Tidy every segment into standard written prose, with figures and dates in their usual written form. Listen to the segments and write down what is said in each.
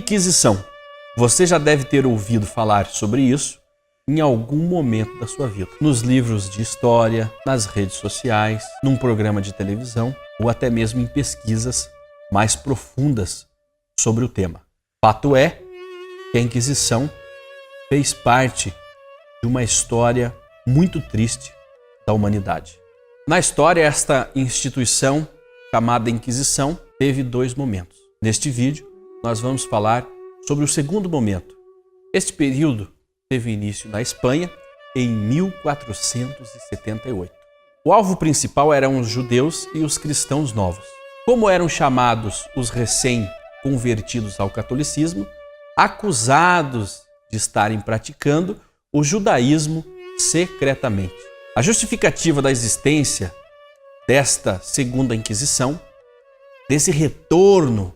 Inquisição. Você já deve ter ouvido falar sobre isso em algum momento da sua vida. Nos livros de história, nas redes sociais, num programa de televisão ou até mesmo em pesquisas mais profundas sobre o tema. Fato é que a Inquisição fez parte de uma história muito triste da humanidade. Na história, esta instituição chamada Inquisição teve dois momentos. Neste vídeo, nós vamos falar sobre o segundo momento. Este período teve início na Espanha em 1478. O alvo principal eram os judeus e os cristãos novos. Como eram chamados os recém-convertidos ao catolicismo, acusados de estarem praticando o judaísmo secretamente. A justificativa da existência desta segunda Inquisição, desse retorno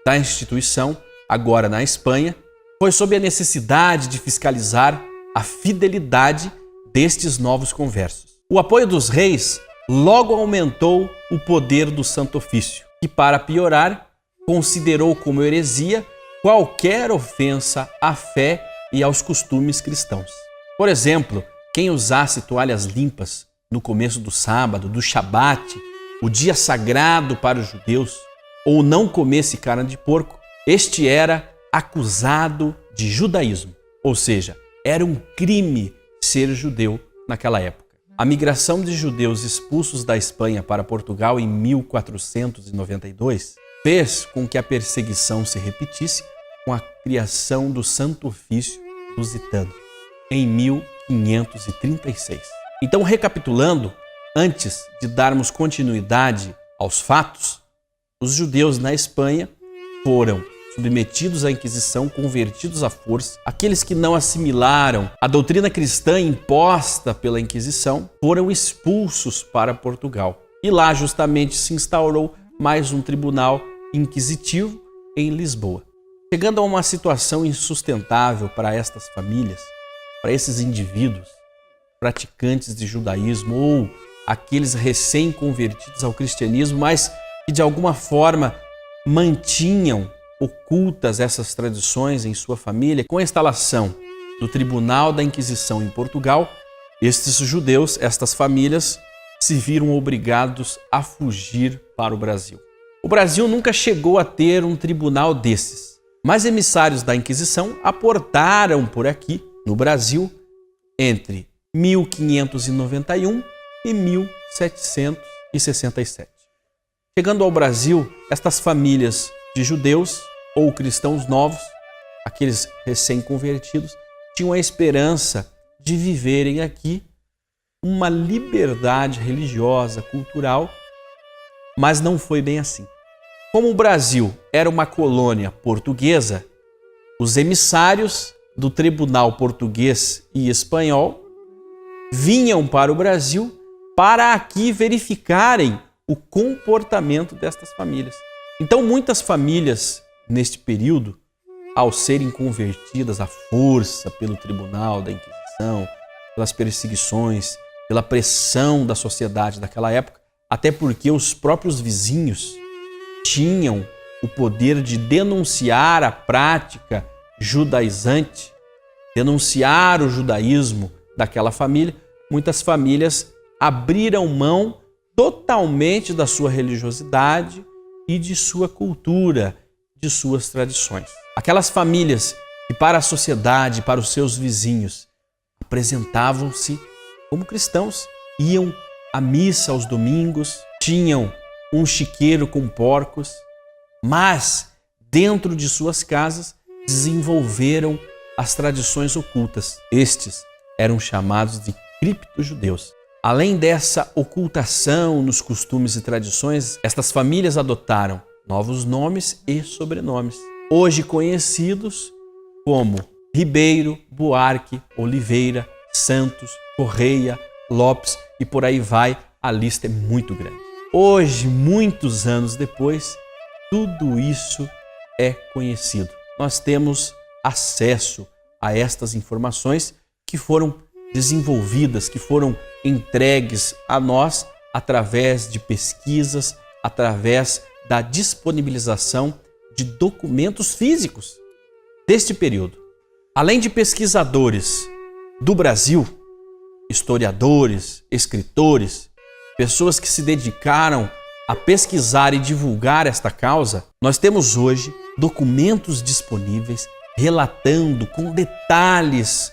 da instituição, agora na Espanha, foi sob a necessidade de fiscalizar a fidelidade destes novos conversos. O apoio dos reis logo aumentou o poder do Santo Ofício, que, para piorar, considerou como heresia qualquer ofensa à fé e aos costumes cristãos. Por exemplo, quem usasse toalhas limpas no começo do sábado, do Shabat, o dia sagrado para os judeus, ou não comesse carne de porco, este era acusado de judaísmo. Ou seja, era um crime ser judeu naquela época. A migração de judeus expulsos da Espanha para Portugal em 1492 fez com que a perseguição se repetisse com a criação do Santo Ofício lusitano em 1536. Então, recapitulando, antes de darmos continuidade aos fatos, os judeus na Espanha foram submetidos à Inquisição, convertidos à força. Aqueles que não assimilaram a doutrina cristã imposta pela Inquisição foram expulsos para Portugal. E lá justamente se instaurou mais um tribunal inquisitivo em Lisboa. Chegando a uma situação insustentável para estas famílias, para esses indivíduos praticantes de judaísmo ou aqueles recém-convertidos ao cristianismo, mas que de alguma forma mantinham ocultas essas tradições em sua família. Com a instalação do Tribunal da Inquisição em Portugal, estes judeus, estas famílias, se viram obrigados a fugir para o Brasil. O Brasil nunca chegou a ter um tribunal desses, mas emissários da Inquisição aportaram por aqui, no Brasil, entre 1591 e 1767. Chegando ao Brasil, estas famílias de judeus ou cristãos novos, aqueles recém-convertidos, tinham a esperança de viverem aqui uma liberdade religiosa, cultural, mas não foi bem assim. Como o Brasil era uma colônia portuguesa, os emissários do Tribunal Português e Espanhol vinham para o Brasil para aqui verificarem o comportamento destas famílias. Então, muitas famílias, neste período, ao serem convertidas à força pelo Tribunal da Inquisição, pelas perseguições, pela pressão da sociedade daquela época, até porque os próprios vizinhos tinham o poder de denunciar a prática judaizante, denunciar o judaísmo daquela família, muitas famílias abriram mão totalmente da sua religiosidade e de sua cultura, de suas tradições. Aquelas famílias que para a sociedade, para os seus vizinhos, apresentavam-se como cristãos, iam à missa aos domingos, tinham um chiqueiro com porcos, mas dentro de suas casas desenvolveram as tradições ocultas. Estes eram chamados de criptojudeus. Além dessa ocultação nos costumes e tradições, estas famílias adotaram novos nomes e sobrenomes, hoje conhecidos como Ribeiro, Buarque, Oliveira, Santos, Correia, Lopes e por aí vai, a lista é muito grande. Hoje, muitos anos depois, tudo isso é conhecido. Nós temos acesso a estas informações que foram desenvolvidas, que foram entregues a nós através de pesquisas, através da disponibilização de documentos físicos deste período. Além de pesquisadores do Brasil, historiadores, escritores, pessoas que se dedicaram a pesquisar e divulgar esta causa, nós temos hoje documentos disponíveis relatando com detalhes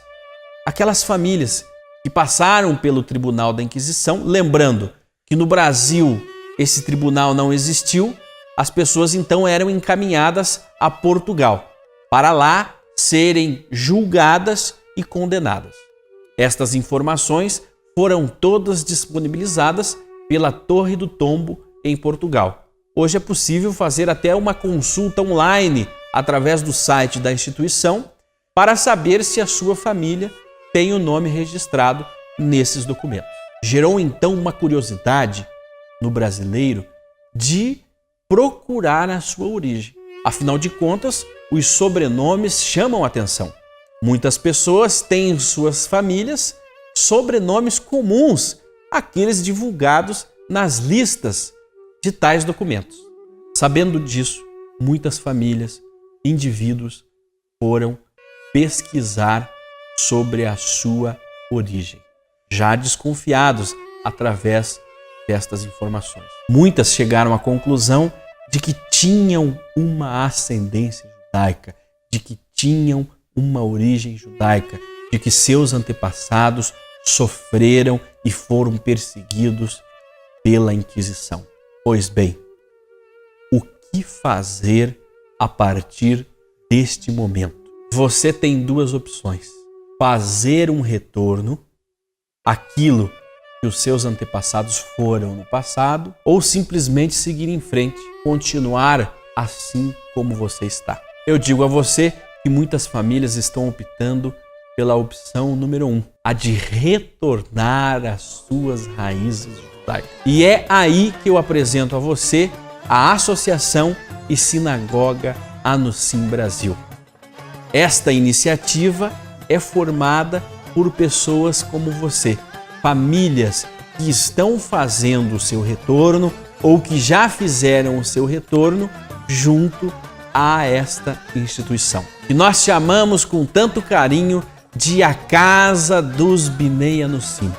aquelas famílias que passaram pelo Tribunal da Inquisição. Lembrando que no Brasil esse tribunal não existiu, as pessoas então eram encaminhadas a Portugal para lá serem julgadas e condenadas. Estas informações foram todas disponibilizadas pela Torre do Tombo em Portugal. Hoje é possível fazer até uma consulta online através do site da instituição para saber se a sua família tem o nome registrado nesses documentos. Gerou então uma curiosidade no brasileiro de procurar a sua origem. Afinal de contas, os sobrenomes chamam a atenção. Muitas pessoas têm em suas famílias sobrenomes comuns, aqueles divulgados nas listas de tais documentos. Sabendo disso, muitas famílias, indivíduos foram pesquisar sobre a sua origem, já desconfiados através destas informações. Muitas chegaram à conclusão de que tinham uma ascendência judaica, de que tinham uma origem judaica, de que seus antepassados sofreram e foram perseguidos pela Inquisição. Pois bem, o que fazer a partir deste momento? Você tem duas opções: fazer um retorno àquilo que os seus antepassados foram no passado, ou simplesmente seguir em frente, continuar assim como você está. Eu digo a você que muitas famílias estão optando pela opção número 1, a de retornar às suas raízes judaicas. E é aí que eu apresento a você a Associação e Sinagoga Anusim Brasil. Esta iniciativa é formada por pessoas como você, famílias que estão fazendo o seu retorno ou que já fizeram o seu retorno junto a esta instituição, que nós chamamos com tanto carinho de a Casa dos Binei Anusim,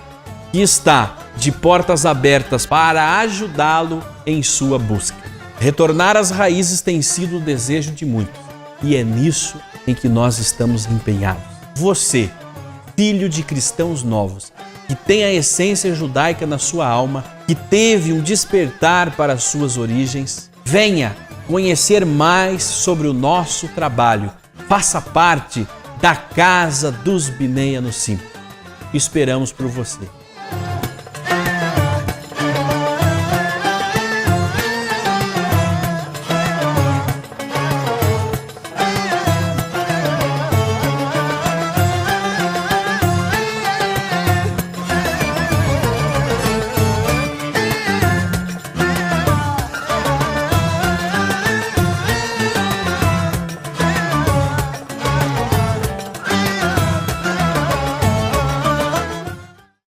que está de portas abertas para ajudá-lo em sua busca. Retornar às raízes tem sido o desejo de muitos e é nisso em que nós estamos empenhados. Você, filho de cristãos novos, que tem a essência judaica na sua alma, que teve um despertar para as suas origens, venha conhecer mais sobre o nosso trabalho. Faça parte da Casa dos Binei Anusim. Esperamos por você.